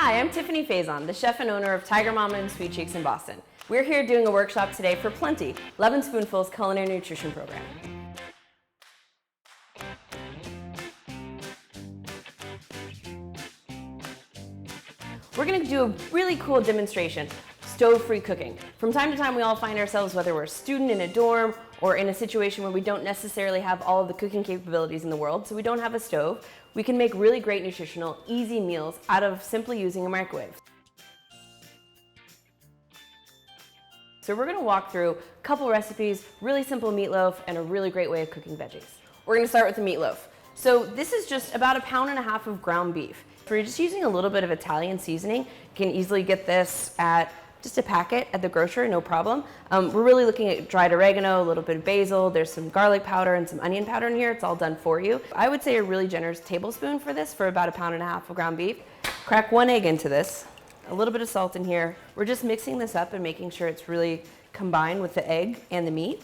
Hi, I'm Tiffani Faison, the chef and owner of Tiger Mama and Sweet Cheeks in Boston. We're here doing a workshop today for Plenty, 11 Spoonfuls Culinary Nutrition Program. We're going to do a really cool demonstration, stove-free cooking. From time to time, we all find ourselves, whether we're a student in a dorm or in a situation where we don't necessarily have all of the cooking capabilities in the world, so we don't have a stove. We can make really great, nutritional, easy meals out of simply using a microwave. So we're going to walk through a couple recipes, really simple meatloaf, and a really great way of cooking veggies. We're going to start with the meatloaf. So this is just about 1.5 pounds of ground beef. If you're just using a little bit of Italian seasoning, you can easily get this at just a packet at the grocery, no problem. We're really looking at dried oregano, a little bit of basil, there's some garlic powder and some onion powder in here. It's all done for you. I would say a really generous tablespoon for this for about 1.5 pounds of ground beef. Crack 1 egg into this, a little bit of salt in here. We're just mixing this up and making sure it's really combined with the egg and the meat.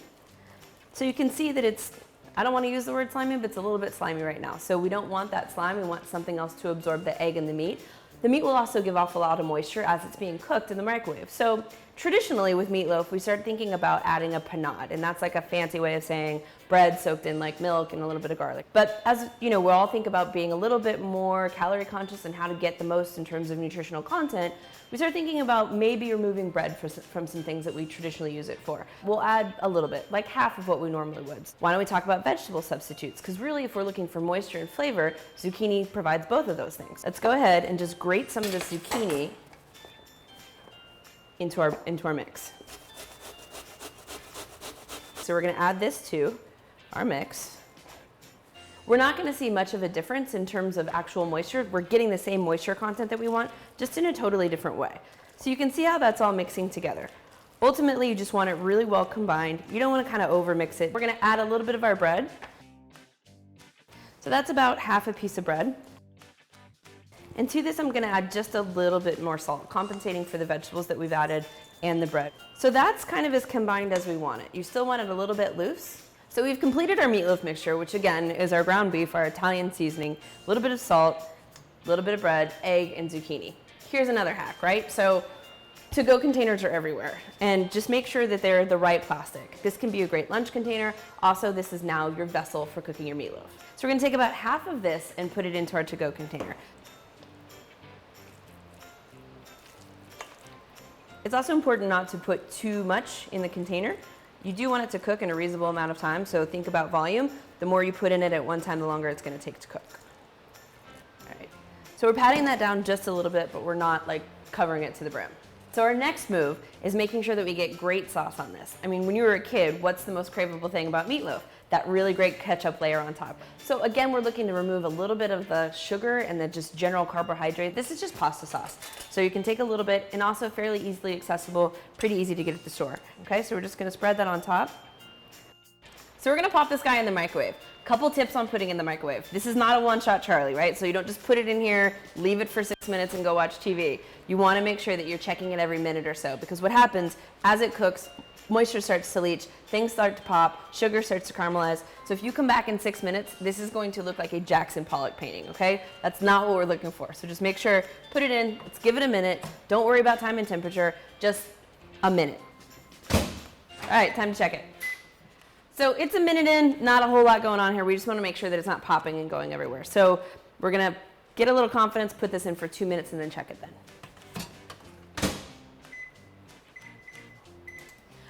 So you can see that it's, I don't want to use the word slimy, but it's a little bit slimy right now. So we don't want that slime, we want something else to absorb the egg and the meat. The meat will also give off a lot of moisture as it's being cooked in the microwave. So traditionally with meatloaf, we start thinking about adding a panade, and that's like a fancy way of saying bread soaked in like milk and a little bit of garlic. But as you know, we all think about being a little bit more calorie conscious and how to get the most in terms of nutritional content. We start thinking about maybe removing bread from some things that we traditionally use it for. We'll add a little bit, like half of what we normally would. Why don't we talk about vegetable substitutes? Because really, if we're looking for moisture and flavor, zucchini provides both of those things. Let's go ahead and just grate some of the zucchini into our mix. So we're going to add this to our mix. We're not going to see much of a difference in terms of actual moisture. We're getting the same moisture content that we want, just in a totally different way. So you can see how that's all mixing together. Ultimately, you just want it really well combined. You don't want to kind of over mix it. We're going to add a little bit of our bread. So that's about half a piece of bread. And to this, I'm going to add just a little bit more salt, compensating for the vegetables that we've added and the bread. So that's kind of as combined as we want it. You still want it a little bit loose. So we've completed our meatloaf mixture, which again is our ground beef, our Italian seasoning, a little bit of salt, a little bit of bread, egg, and zucchini. Here's another hack, right? So to-go containers are everywhere, and just make sure that they're the right plastic. This can be a great lunch container. Also, this is now your vessel for cooking your meatloaf. So we're gonna take about half of this and put it into our to-go container. It's also important not to put too much in the container. You do want it to cook in a reasonable amount of time, so think about volume. The more you put in it at one time, the longer it's going to take to cook. All right. So we're patting that down just a little bit, but we're not like covering it to the brim. So our next move is making sure that we get great sauce on this. I mean, when you were a kid, what's the most craveable thing about meatloaf? That really great ketchup layer on top. So again, we're looking to remove a little bit of the sugar and the just general carbohydrate. This is just pasta sauce. So you can take a little bit, and also fairly easily accessible, pretty easy to get at the store. Okay, so we're just gonna spread that on top. So we're gonna pop this guy in the microwave. Couple tips on putting in the microwave. This is not a one-shot Charlie, right? So you don't just put it in here, leave it for 6 minutes and go watch TV. You wanna make sure that you're checking it every minute or so, because what happens as it cooks, moisture starts to leach, things start to pop, sugar starts to caramelize. So if you come back in 6 minutes, this is going to look like a Jackson Pollock painting, okay? That's not what we're looking for. So just make sure, put it in, let's give it a minute. Don't worry about time and temperature, just a minute. All right, time to check it. So it's a minute in, not a whole lot going on here. We just want to make sure that it's not popping and going everywhere. So we're going to get a little confidence, put this in for 2 minutes, and then check it then.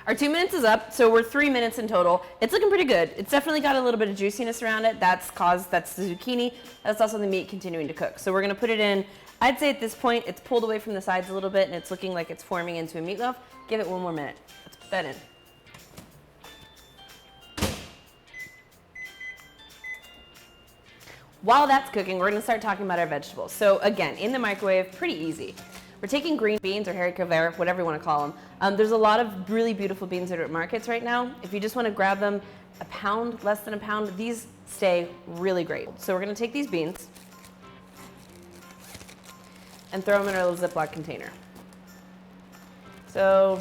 Our 2 minutes is up, so we're 3 minutes in total. It's looking pretty good. It's definitely got a little bit of juiciness around it. That's the zucchini. That's also the meat continuing to cook. So we're going to put it in. I'd say at this point, it's pulled away from the sides a little bit, and it's looking like it's forming into a meatloaf. Give it 1 more minute. Let's put that in. While that's cooking, we're going to start talking about our vegetables. So again, in the microwave, pretty easy. We're taking green beans or haricot vert, whatever you want to call them. There's a lot of really beautiful beans that are at markets right now. If you just want to grab them, a pound, less than a pound, these stay really great. So we're going to take these beans and throw them in our little Ziploc container. So,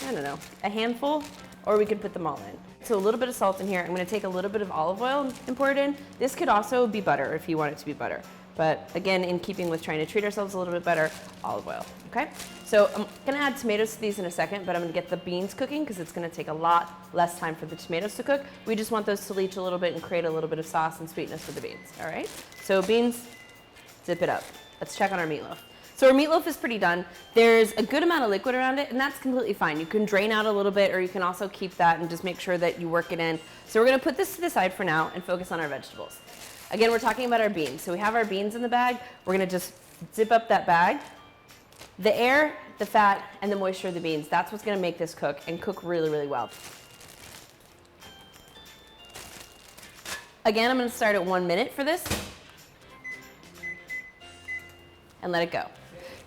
I don't know, a handful, or we could put them all in. So a little bit of salt in here. I'm going to take a little bit of olive oil and pour it in. This could also be butter if you want it to be butter. But again, in keeping with trying to treat ourselves a little bit better, olive oil, okay? So I'm gonna add tomatoes to these in a second, but I'm gonna get the beans cooking because it's gonna take a lot less time for the tomatoes to cook. We just want those to leach a little bit and create a little bit of sauce and sweetness for the beans, all right? So beans, zip it up. Let's check on our meatloaf. So our meatloaf is pretty done. There's a good amount of liquid around it, and that's completely fine. You can drain out a little bit, or you can also keep that and just make sure that you work it in. So we're gonna put this to the side for now and focus on our vegetables. Again, we're talking about our beans. So we have our beans in the bag. We're gonna just zip up that bag. The air, the fat, and the moisture of the beans, that's what's gonna make this cook and cook really, really well. Again, I'm gonna start at 1 minute for this and let it go.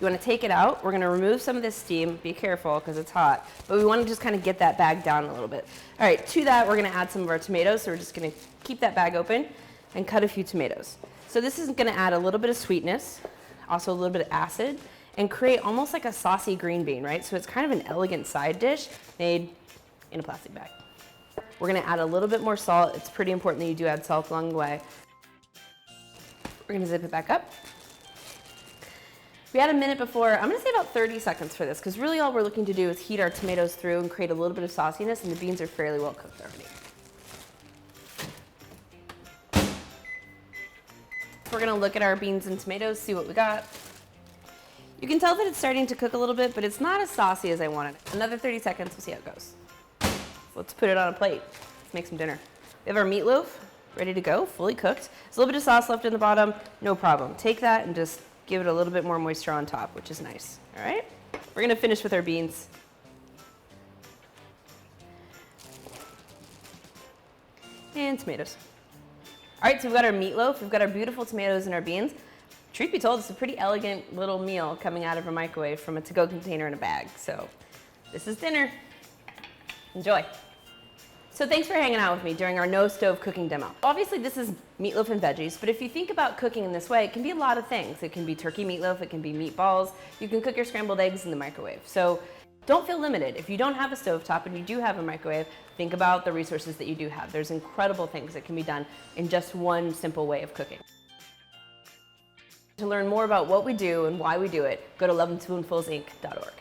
You wanna take it out. We're gonna remove some of this steam. Be careful, because it's hot. But we wanna just kind of get that bag down a little bit. All right, to that, we're gonna add some of our tomatoes. So we're just gonna keep that bag open and cut a few tomatoes. So this is gonna add a little bit of sweetness, also a little bit of acid, and create almost like a saucy green bean, right? So it's kind of an elegant side dish made in a plastic bag. We're gonna add a little bit more salt. It's pretty important that you do add salt along the way. We're gonna zip it back up. We had a minute before. I'm gonna say about 30 seconds for this, because really all we're looking to do is heat our tomatoes through and create a little bit of sauciness, and the beans are fairly well cooked already. We're gonna look at our beans and tomatoes, see what we got. You can tell that it's starting to cook a little bit, but it's not as saucy as I wanted. Another 30 seconds, we'll see how it goes. Let's put it on a plate. Let's make some dinner. We have our meatloaf ready to go, fully cooked. There's a little bit of sauce left in the bottom, no problem. Take that and just give it a little bit more moisture on top, which is nice, all right? We're gonna finish with our beans. And tomatoes. All right, so we've got our meatloaf, we've got our beautiful tomatoes and our beans. Truth be told, it's a pretty elegant little meal coming out of a microwave from a to-go container in a bag. So this is dinner. Enjoy. So thanks for hanging out with me during our no stove cooking demo. Obviously this is meatloaf and veggies, but if you think about cooking in this way, it can be a lot of things. It can be turkey meatloaf, it can be meatballs. You can cook your scrambled eggs in the microwave. So don't feel limited. If you don't have a stovetop and you do have a microwave, think about the resources that you do have. There's incredible things that can be done in just one simple way of cooking. To learn more about what we do and why we do it, go to loveandspoonfulsinc.org.